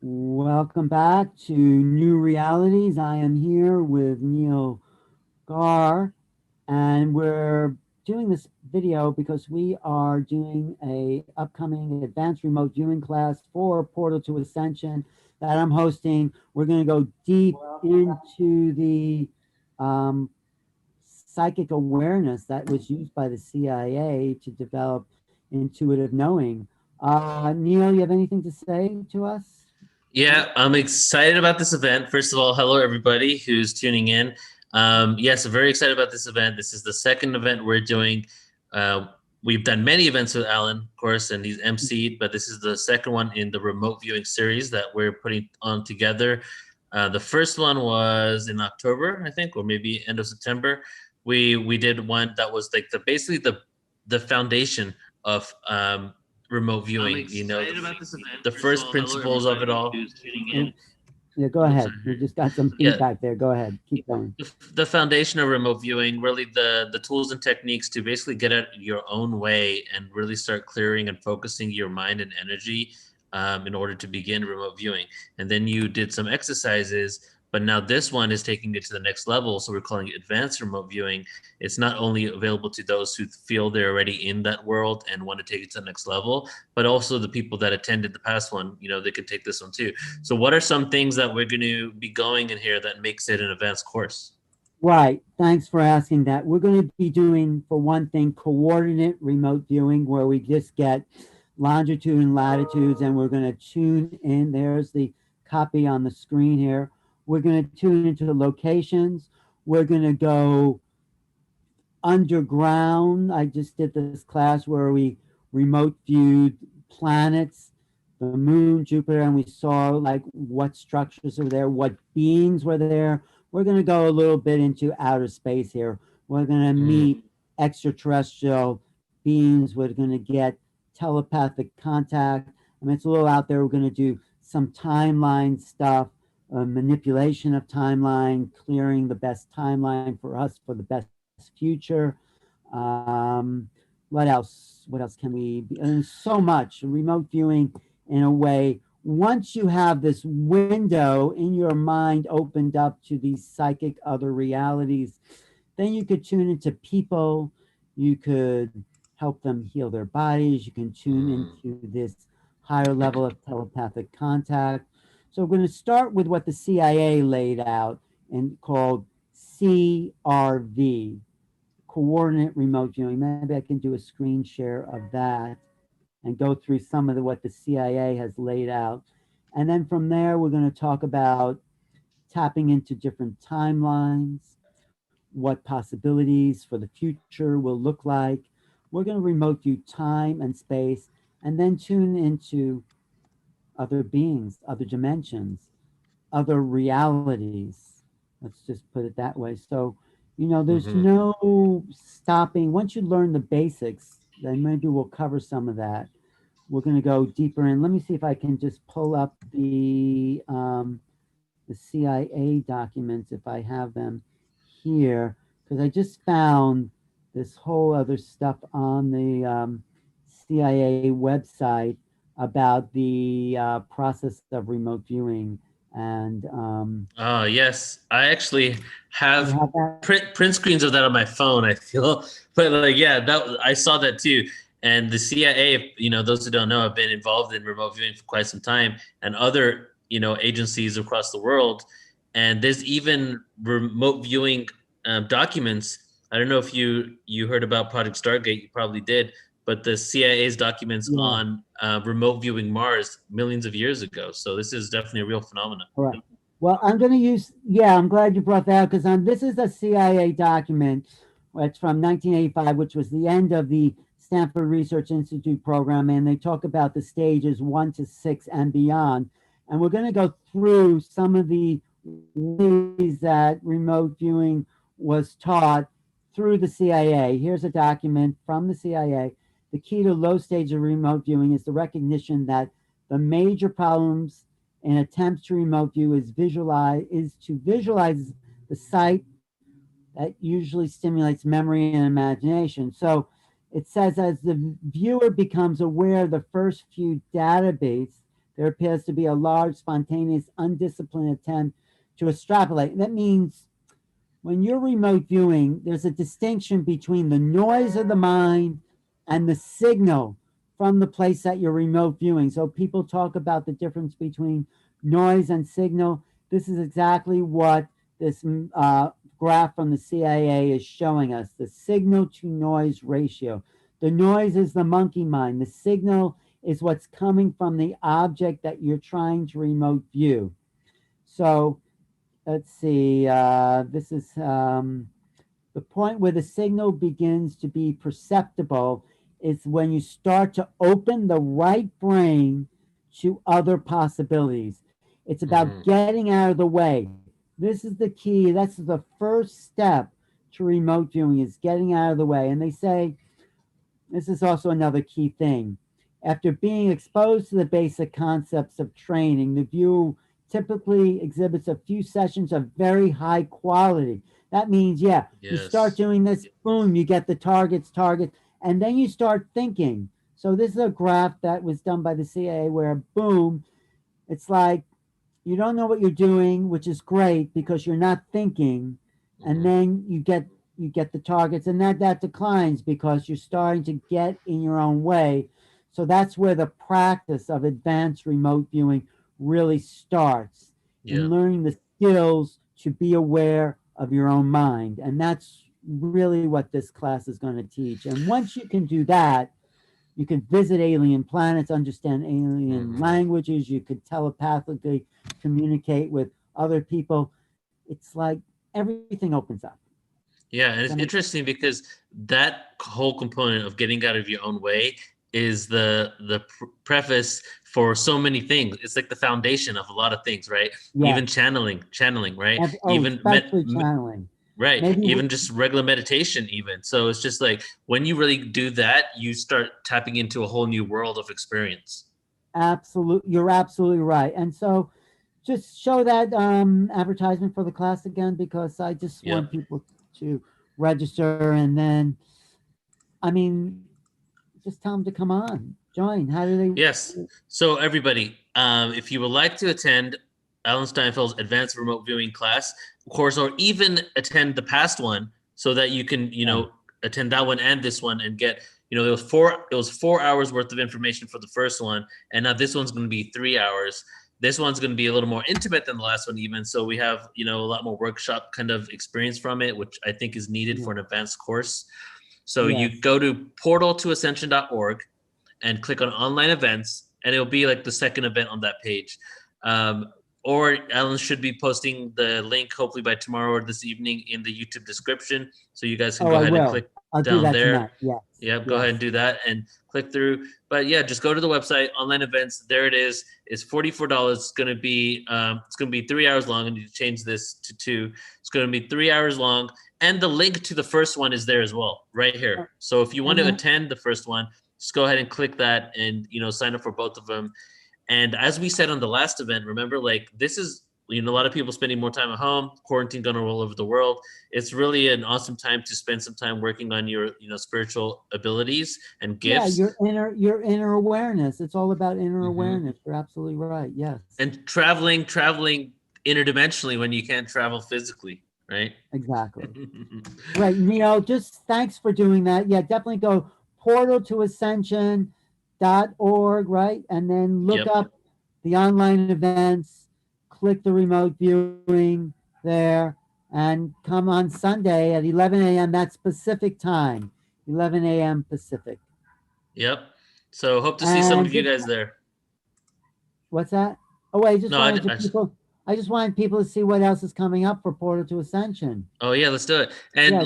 Welcome back to New Realities. I am here with Neil Gar, and we're doing this video because we are doing a upcoming advanced remote viewing class for Portal to Ascension that I'm hosting. We're going to go deep into the psychic awareness that was used by the CIA to develop intuitive knowing. Neil, you have anything to say to us? Yeah, I'm excited about this event. First of all, hello everybody who's tuning in. Yes, I'm very excited about this event. This is the second event we're doing. We've done many events with Alan, of course, and he's emceed, but this is the second one in the remote viewing series that we're putting on together. The first one was in October, I think, or maybe end of September. We did one that was like basically the foundation of remote viewing. You know, the first principles of it all. Yeah, go ahead. We just got some feedback there. Go ahead. Keep going. The foundation of remote viewing, really the tools and techniques to basically get out your own way and really start clearing and focusing your mind and energy in order to begin remote viewing. And then you did some exercises, but now this one is taking it to the next level. So we're calling it advanced remote viewing. It's not only available to those who feel they're already in that world and want to take it to the next level, but also the people that attended the past one, you know, they can take this one too. So what are some things that we're going to be going in here that makes it an advanced course? Right. Thanks for asking that. We're going to be doing, for one thing, coordinate remote viewing, where we just get longitude and latitudes, and we're going to tune in. There's the copy on the screen here. We're going to tune into the locations. We're going to go underground. I just did this class where we remote viewed planets, the moon, Jupiter, and we saw like what structures are there, what beings were there. We're going to go a little bit into outer space here. We're going to meet extraterrestrial beings. We're going to get telepathic contact. I mean, it's a little out there. We're going to do some timeline stuff, manipulation of timeline, clearing the best timeline for us for the best future. What else? What else can we? And so much remote viewing in a way. Once you have this window in your mind opened up to these psychic other realities, then you could tune into people. You could help them heal their bodies. You can tune into this higher level of telepathic contact. So we're going to start with what the CIA laid out and called CRV, coordinate remote viewing. Maybe I can do a screen share of that and go through some of what the CIA has laid out. And then from there, we're going to talk about tapping into different timelines, what possibilities for the future will look like. We're going to remote view time and space, and then tune into other beings, other dimensions, other realities. Let's just put it that way. So, you know, there's no stopping. Once you learn the basics, then maybe we'll cover some of that. We're going to go deeper in. Let me see if I can just pull up the CIA documents if I have them here, because I just found this whole other stuff on the CIA website about the process of remote viewing. And oh yes, I actually have print screens of that on my phone. I feel, but like yeah, that I saw that too. And the CIA, you know, those who don't know, have been involved in remote viewing for quite some time, and other, you know, agencies across the world. And there's even remote viewing documents. I don't know if you heard about Project Stargate. You probably did, but the CIA's documents on remote viewing Mars millions of years ago. So this is definitely a real phenomenon. All right. Well, I'm going to use, I'm glad you brought that up, because this is a CIA document. It's from 1985, which was the end of the Stanford Research Institute program, and they talk about the stages 1 to 6 and beyond. And we're going to go through some of the ways that remote viewing was taught through the CIA. Here's a document from the CIA. The key to low stage of remote viewing is the recognition that the major problems in attempts to remote view is to visualize the sight that usually stimulates memory and imagination. So It says, as the viewer becomes aware of the first few database, there appears to be a large, spontaneous, undisciplined attempt to extrapolate. That means when you're remote viewing, there's a distinction between the noise of the mind and the signal from the place that you're remote viewing. So people talk about the difference between noise and signal. This is exactly what this graph from the CIA is showing us, the signal to noise ratio. The noise is the monkey mind. The signal is what's coming from the object that you're trying to remote view. So let's see, this is the point where the signal begins to be perceptible is when you start to open the right brain to other possibilities. It's about getting out of the way. This is the key. That's the first step to remote viewing, is getting out of the way. And they say, this is also another key thing. After being exposed to the basic concepts of training, the viewer typically exhibits a few sessions of very high quality. That means, yeah, you start doing this, boom, you get the targets, and then you start thinking. So this is a graph that was done by the CIA where, boom, it's like you don't know what you're doing, which is great because you're not thinking, and then you get the targets, and that declines because you're starting to get in your own way. So that's where the practice of advanced remote viewing really starts, in learning the skills to be aware of your own mind. And that's really what this class is going to teach. And once you can do that, you can visit alien planets, understand alien languages, you could telepathically communicate with other people. It's like everything opens up. Yeah, and it's interesting because that whole component of getting out of your own way is the preface for so many things. It's like the foundation of a lot of things, right? Yeah. Even channeling, right? Especially channeling. Right. Even just regular meditation, even. So it's just like when you really do that, you start tapping into a whole new world of experience. Absolutely. You're absolutely right. And so just show that advertisement for the class again, because I just want people to register, and then, I mean, just tell them to come on, join. How do they? Yes. So everybody, if you would like to attend Alan Steinfeld's advanced remote viewing class course, or even attend the past one, so that you can, attend that one and this one and get, it was 4 hours worth of information for the first one, and now this one's going to be 3 hours. This one's going to be a little more intimate than the last one, even. So we have, a lot more workshop kind of experience from it, which I think is needed for an advanced course. So you go to portaltoascension.org and click on online events, and it'll be like the second event on that page. Or Alan should be posting the link hopefully by tomorrow or this evening in the YouTube description. So you guys can go ahead and click down there. Go ahead and do that and click through. But yeah, just go to the website, online events. There it is. It's $44. It's gonna be 3 hours long. I need to change this to 2. It's gonna be 3 hours long. And the link to the first one is there as well, right here. So if you want to attend the first one, just go ahead and click that and sign up for both of them. And as we said on the last event, remember, like, this is, a lot of people spending more time at home, quarantine going all over the world. It's really an awesome time to spend some time working on your, spiritual abilities and gifts. Yeah, your inner awareness. It's all about inner awareness. You're absolutely right. Yes. And traveling interdimensionally when you can't travel physically, right? Exactly. Right, Neil, just thanks for doing that. Yeah, definitely go portaltoascension.org, right? And then look up the online events, click the remote viewing there, and come on Sunday at 11 a.m. That's Pacific time, 11 a.m. Pacific. Yep. So hope to see some of you guys there. What's that? Oh, wait, I just wanted people to see what else is coming up for Portal to Ascension. Oh yeah, let's do it. And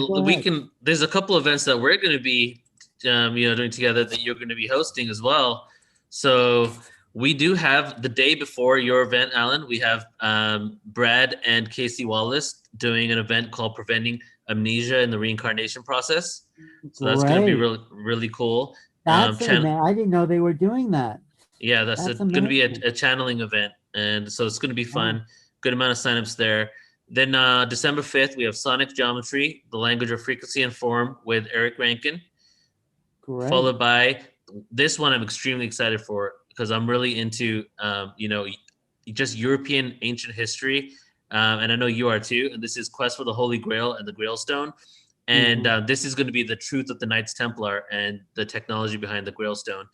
there's a couple events that we're going to be, doing together that you're going to be hosting as well. So we do have the day before your event, Alan, we have Brad and Casey Wallace doing an event called Preventing Amnesia in the Reincarnation Process. So that's going to be really, really cool. That's I didn't know they were doing that. Yeah, that's going to be a channeling event. And so it's going to be fun. Good amount of signups there. Then December 5th, we have Sonic Geometry, the Language of Frequency and Form with Eric Rankin. Great. followed by this one I'm extremely excited for because I'm really into, just European ancient history. And I know you are too. And this is Quest for the Holy Grail and the Grail Stone. And this is going to be the truth of the Knights Templar and the technology behind the Grail Stone.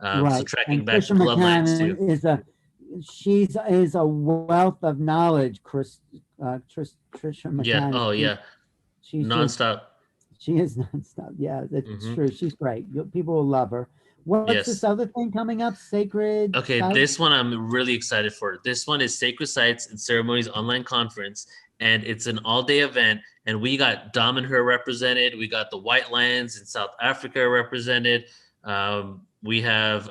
So Right. tracking And back to Trisha bloodlines too. McCann is a wealth of knowledge, Trisha Yeah. McCann. Oh yeah. She's just, Nonstop. she is nonstop. Yeah, it's Hmm. true. She's great. People will love her. What's this Yes. other thing coming up? Sacred Okay, Site? this one I'm really excited for. This one is Sacred Sites and Ceremonies Online Conference, and it's an all-day event. And we got Dom and Her represented. We got the White Lands in South Africa represented. We have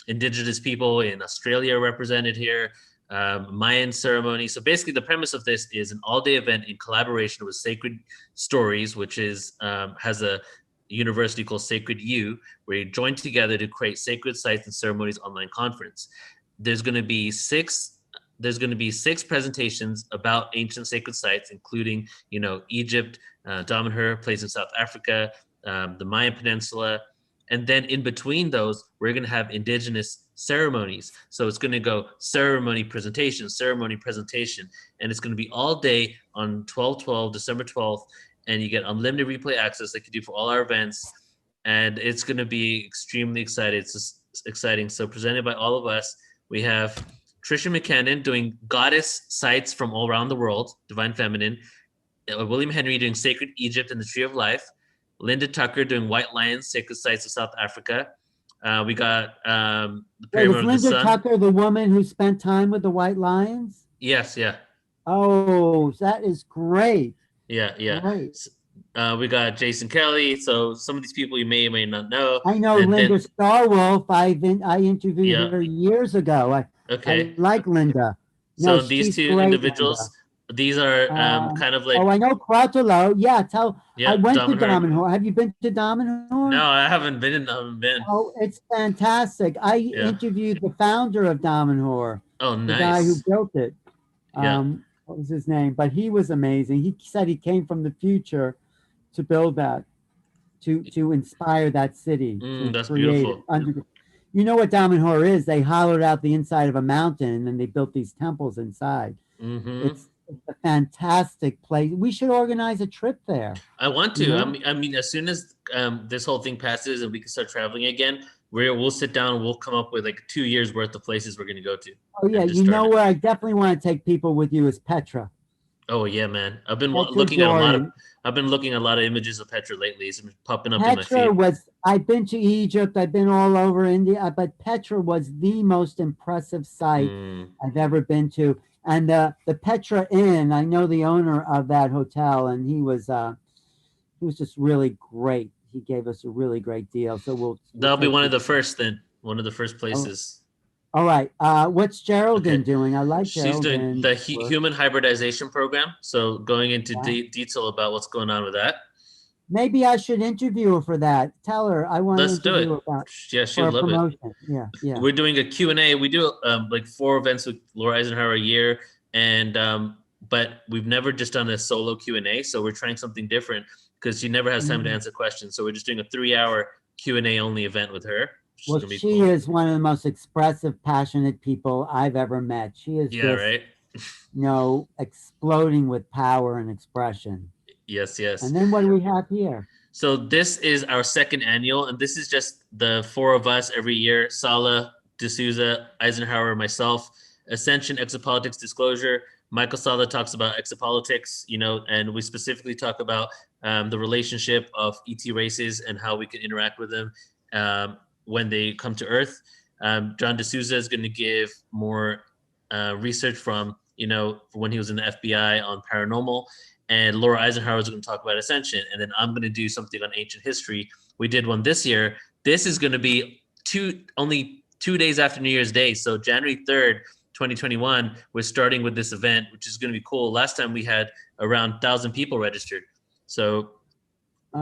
indigenous people in Australia represented here. Mayan ceremony. So basically, the premise of this is an all-day event in collaboration with Sacred Stories, which is has a university called Sacred U, where you join together to create Sacred Sites and Ceremonies online conference. There's going to be six. There's going to be 6 presentations about ancient sacred sites, including, Egypt, Dom and Her, place in South Africa, the Mayan Peninsula, and then in between those, we're going to have indigenous ceremonies. So it's going to go ceremony, presentation, and it's going to be all day on 12/12, December 12th, and you get unlimited replay access like you do for all our events, and it's going to be extremely exciting. It's just exciting. So presented by all of us, we have Trisha McCann doing goddess sites from all around the world, divine feminine, William Henry doing sacred Egypt and the Tree of Life, Linda Tucker doing White Lions, Sacred Sites of South Africa. We got the Wait, Pyramid is of the Linda Sun. Tucker the woman who spent time with the White Lions? Yes, yeah. Oh, that is great. Yeah, yeah. Great. We got Jason Kelly. So some of these people you may or may not know. I know And Linda then, Starwolf. I interviewed yeah, her years ago. I okay. like Linda. No, So these she's two great, Linda. individuals, these are Uh, kind of like, oh, I know Crotolo. Yeah, I yeah, went Dom to and Her. Domenhor. Have you been to No, Domenhor? I haven't been. I haven't been. Oh, it's fantastic. I Yeah. interviewed the founder of Domenhor, Oh, the guy who nice. built it. Yeah. What was his name? But he was amazing. He said he came from the future to build that, to inspire that city, to That's create it. beautiful. You know what Damanhur is? They hollowed out the inside of a mountain and then they built these temples inside. Mm-hmm. It's a fantastic place. We should organize a trip there. I want You to. know? I mean, as soon as this whole thing passes and we can start traveling again, we'll sit down and we'll come up with like 2 years worth of places we're going to go to. Oh yeah, And just you start know it. where I definitely want to take people with you is Petra. Oh yeah, man. I've been Petra looking at a lot of. Dorian. I've been looking at a lot of images of Petra lately. It's been popping up in my Petra feed. was, I've been to Egypt, I've been all over India, but Petra was the most impressive site I've ever been to. And the Petra Inn, I know the owner of that hotel, and he was just really great. He gave us a really great deal. So we'll That'll be take one of you. the first then. One of the first Oh, places. all right. What's Geraldine Okay. doing? I like She's doing the Geraldine's work. human hybridization program. So going into Yeah. detail about what's going on with that. Maybe I should interview her for that. Tell her I want to Let's do interview it. her about Yeah, for she'll a love it. promotion. Yeah, yeah. We're doing a Q&A. We do like 4 events with Laura Eisenhower a year, and but we've never just done a solo Q&A. So we're trying something different because she never has time to answer questions. So we're just doing a 3-hour Q&A only event with her. Well, Gonna be she cool. is one of the most expressive, passionate people I've ever met. She is Yeah, just, right. exploding with power and expression. Yes, yes. And then what do we have here? So this is our second annual, and this is just the 4 of us every year: Sala, D'Souza, Eisenhower, myself. Ascension, Exopolitics Disclosure. Michael Sala talks about exopolitics, and we specifically talk about the relationship of ET races and how we can interact with them when they come to Earth. John D'Souza is going to give more research from, when he was in the FBI on paranormal. And Laura Eisenhower is going to talk about Ascension. And then I'm going to do something on ancient history. We did one this year. This is going to be only 2 days after New Year's Day. So January 3rd, 2021, we're starting with this event, which is going to be cool. Last time we had around 1,000 people registered. So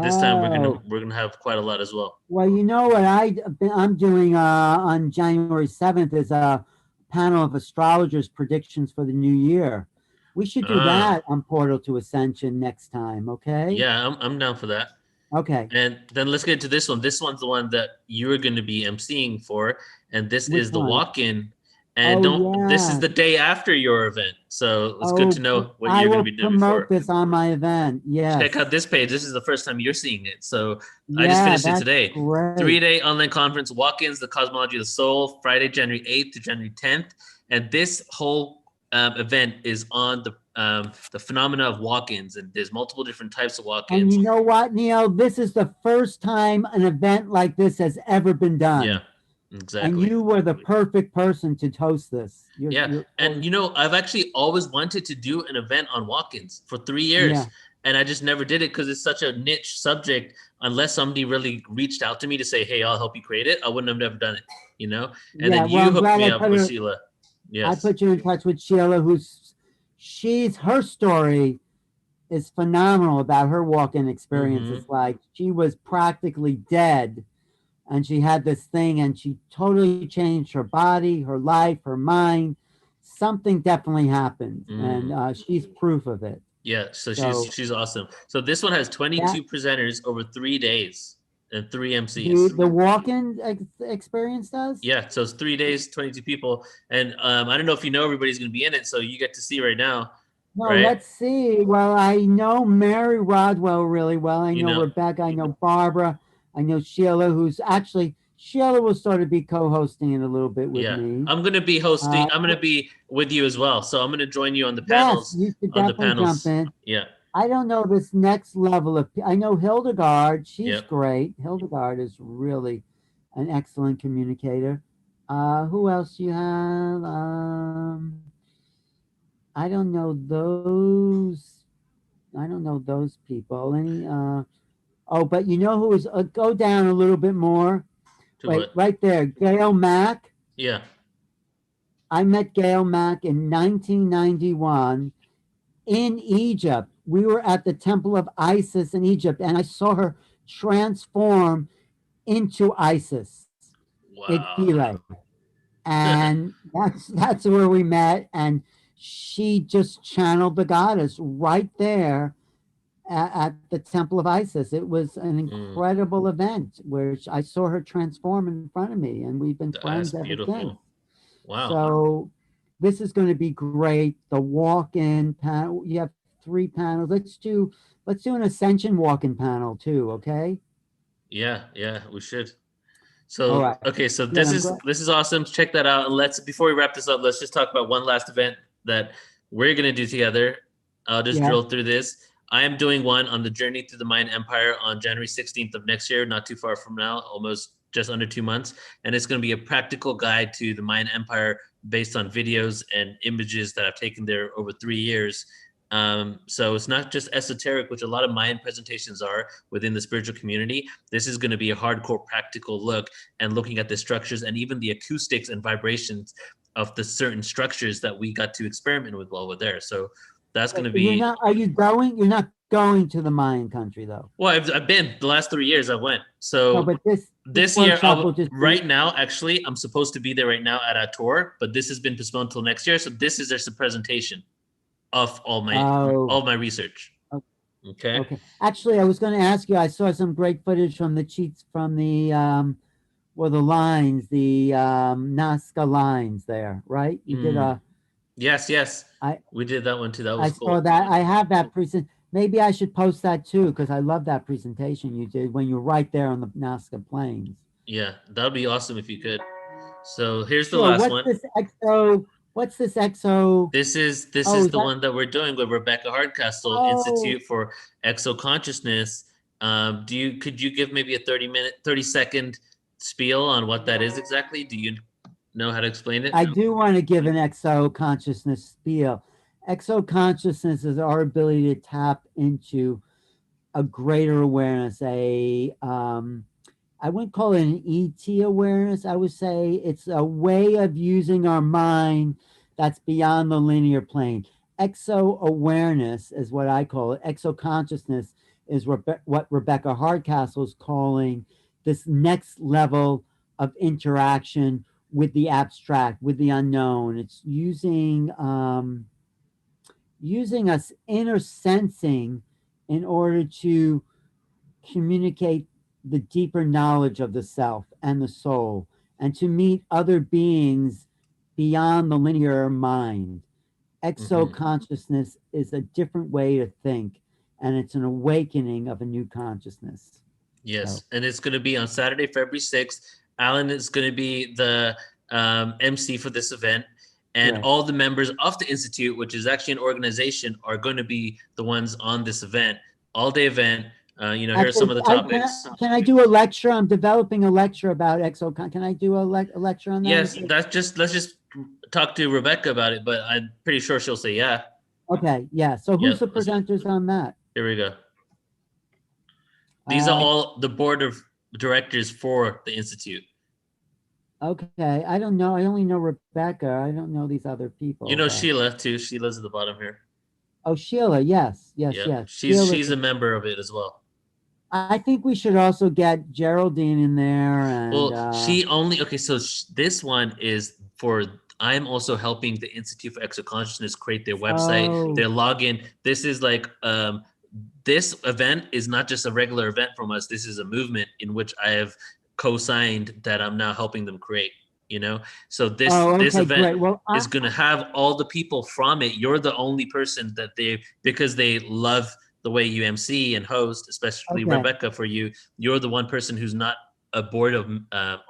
this time we're gonna have quite a lot as well. Well, you know what I'm doing on January 7th is a panel of astrologers' predictions for the new year. We should do Ah, that on Portal to Ascension next time, okay? yeah, I'm down for that. Okay. And then let's get to this one. This one's the one that you're going to be emceeing for, and this Which is the one? walk-in. And Oh, don't this is yeah. the day after your event, so it's good to Oh, know what I you're going to will be doing promote before. this on my event. Check out Yes. this page. This is the first time you're seeing it. So I just Yeah, finished it that's today. great. 3-day online conference, walk-ins, the cosmology of the soul, Friday, January 8th to January 10th, and this whole event is on the phenomena of walk-ins, and there's multiple different types of And walk-ins. you know what, Neil? This is the first time an event like this has ever been Yeah, done. And exactly. you were the perfect person to host this. Yeah, and I've actually always wanted to do an event on walk-ins for 3 years, yeah, and I just never did it because it's such a niche subject. Unless somebody really reached out to me to say, "Hey, I'll help you create it," I wouldn't have never done it. You know. And yeah. then Well, you I'm hooked glad me up with Sheila. I Yes. put you in touch with Sheila, her story is phenomenal about her walk-in experience. Mm-hmm. It's like she was practically dead and she had this thing and she totally changed her body, her life, her mind. Something definitely happened, and Mm. she's proof of it. Yeah. So she's So she's awesome. So this one has that 22 presenters over 3 days and three the MCs. the walk-in experience does. Yeah. So it's 3 days, 22 people, and I don't know if you know everybody's going to be in it, so you get to see right now, No, right? let's see. Well, I know Mary Rodwell really well. I You know know. Rebecca. I know Barbara. I know Sheila, who's actually Sheila will sort of be co-hosting it a little bit with Yeah, me. I'm gonna be hosting. Uh, I'm gonna be with you as well. So I'm gonna join you on the yes, panels. you should On the definitely jump panels. in. Yeah. I don't know this next level of. I know Hildegard. She's Yep. great. Hildegard is really an excellent communicator. Who else you have? I don't know those. I don't know those people. Any? Oh, but you know who is? Go down a little bit more. To Wait, what? right there. Gail Mack. Yeah. I met Gail Mack in 1991 in Egypt. We were at the Temple of Isis in Egypt, and I saw her transform into Isis in Wow. Philae. And that's where we met. And she just channeled the goddess right there at the Temple of Isis. It was an Mm, incredible event where I saw her transform in front of me, and we've been that's friends ever since. beautiful. Wow. So this is going to be great. The walk-in panel. You have three panels. Let's do an Ascension walk-in panel too. Okay. Yeah. Yeah. We should. All So right. okay. So Good. this I'm is glad. this is awesome. Check that out. And let's before we wrap this up, let's just talk about one last event that we're gonna do together. I'll just Yes. drill through this. I am doing one on the journey through the Mayan Empire on January 16th of next year, not too far from now, almost just under 2 months. And it's going to be a practical guide to the Mayan Empire based on videos and images that I've taken there over 3 years. So it's not just esoteric, which a lot of Mayan presentations are within the spiritual community. This is going to be a hardcore practical look and looking at the structures and even the acoustics and vibrations of the certain structures that we got to experiment with while we're there. So that's going Wait, to you're be not. Are you going? You're not going to the Mayan country though. well. I've been the last 3 years. I went. No, So but this this year, workshop will just be. right now, actually, I'm supposed to be there right now at a tour, but this has been postponed till next year. So this is just a presentation of Oh. all my research. Okay. Okay. Actually, I was going to ask you. I saw some great footage from the cheats from the the lines, the Nazca lines there, right? You did Mm. a. Yes, yes, I we did that one too. That I was saw cool. that. I have that present. Maybe I should post that too because I love that presentation you did when you're right there on the Nazca Plains. Yeah, that'd be awesome if you could. So here's the Sure. last What's one. this exo? What's this exo? This is Oh, is the that? one that we're doing with Rebecca Hardcastle Oh, Institute for Exo Consciousness. Could you give maybe a 30-second spiel on what that is exactly? Do you know how to explain it? I do want to give an exo consciousness spiel. Exo consciousness is our ability to tap into a greater awareness, I wouldn't call it an ET awareness. I would say it's a way of using our mind that's beyond the linear plane. Exo awareness is what I call it. Exo consciousness is what Rebecca Hardcastle is calling this next level of interaction with the abstract, with the unknown. It's using us inner sensing in order to communicate the deeper knowledge of the self and the soul, and to meet other beings beyond the linear mind. Exo Hmm. consciousness is a different way to think, and it's an awakening of a new consciousness. So, Yes, and it's going to be on Saturday, February 6th. Alan is going to be the MC for this event, and right. all the members of the Institute, which is actually an organization, are going to be the ones on this event, all day event. Here are some Actually, of the can topics. can I do a lecture? I'm developing a lecture about exocon. Can I do a lecture on that? Yes, let's just talk to Rebecca about it, but I'm pretty sure she'll say yeah. Okay, yeah. So who's Yep. the presenters on that? Here we go. These are Uh, all the board of directors for the Institute. okay, I don't know. I only know Rebecca. I don't know these other You people. know But Sheila too. Sheila's at the bottom here. oh, Sheila. Yes, yes, Yep. yes. She's Sheila. she's a member of it as well. I think we should also get Geraldine in there, and Well, she only okay. So this one is for. I'm also helping the Institute for Exo Consciousness create their website, oh, their login. This is like this event is not just a regular event from us. This is a movement in which I have co-signed that I'm now helping them create. So this okay, event great. Well, is going to have all the people from it. You're the only person that because they love the way you MC and host, especially okay, Rebecca. For you, you're the one person who's not a board of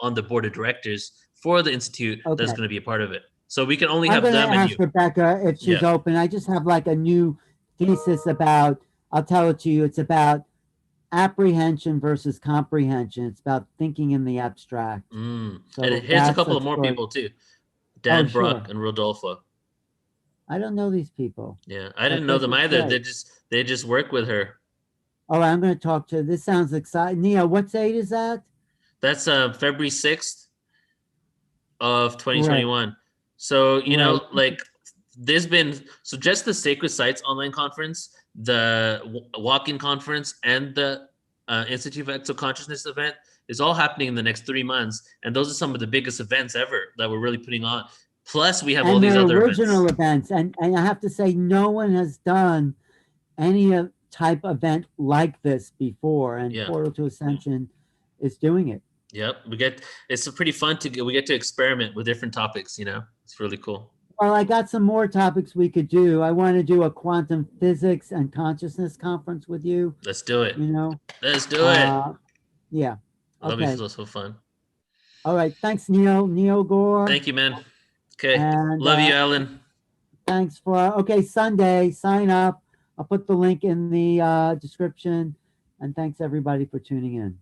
on the board of directors for the institute that's okay. going to be a part of it. So we can only I'm have going to them and ask you. Rebecca if she's Yeah. open. I just have like a new thesis about. I'll tell it to you. It's about apprehension versus comprehension. It's about thinking in the abstract. And So here's a that's couple a of more story. people too. Oh, Dan sure. Brock and Rodolfo. I don't know these people, Yeah, I but didn't know this them is either. great. They just work with her. All right, I'm going to talk to. This sounds exciting. Neil, what date is that? That's February 6th of Great, 2021. So, great. like there's been so just the Sacred Sites online conference, the walk-in conference, and the Institute of Exo Consciousness event is all happening in the next 3 months, and those are some of the biggest events ever that we're really putting on. Plus, we have all And these their other original events. events, and I have to say, no one has done any type event like this before, and Yeah. Portal to Ascension is doing it. Yep. It's pretty fun we get to experiment with different topics. It's really cool. Well, I got some more topics we could do. I want to do a quantum physics and consciousness conference with you. Let's do it. You know, Let's do it. uh, yeah. That'll be Okay. so fun. All right. Thanks, Neil Gore, Thank you, man. Okay. and Love you, Alan. thanks for. Okay, Sunday. Sign up. I'll put the link in the description, and thanks everybody for tuning in.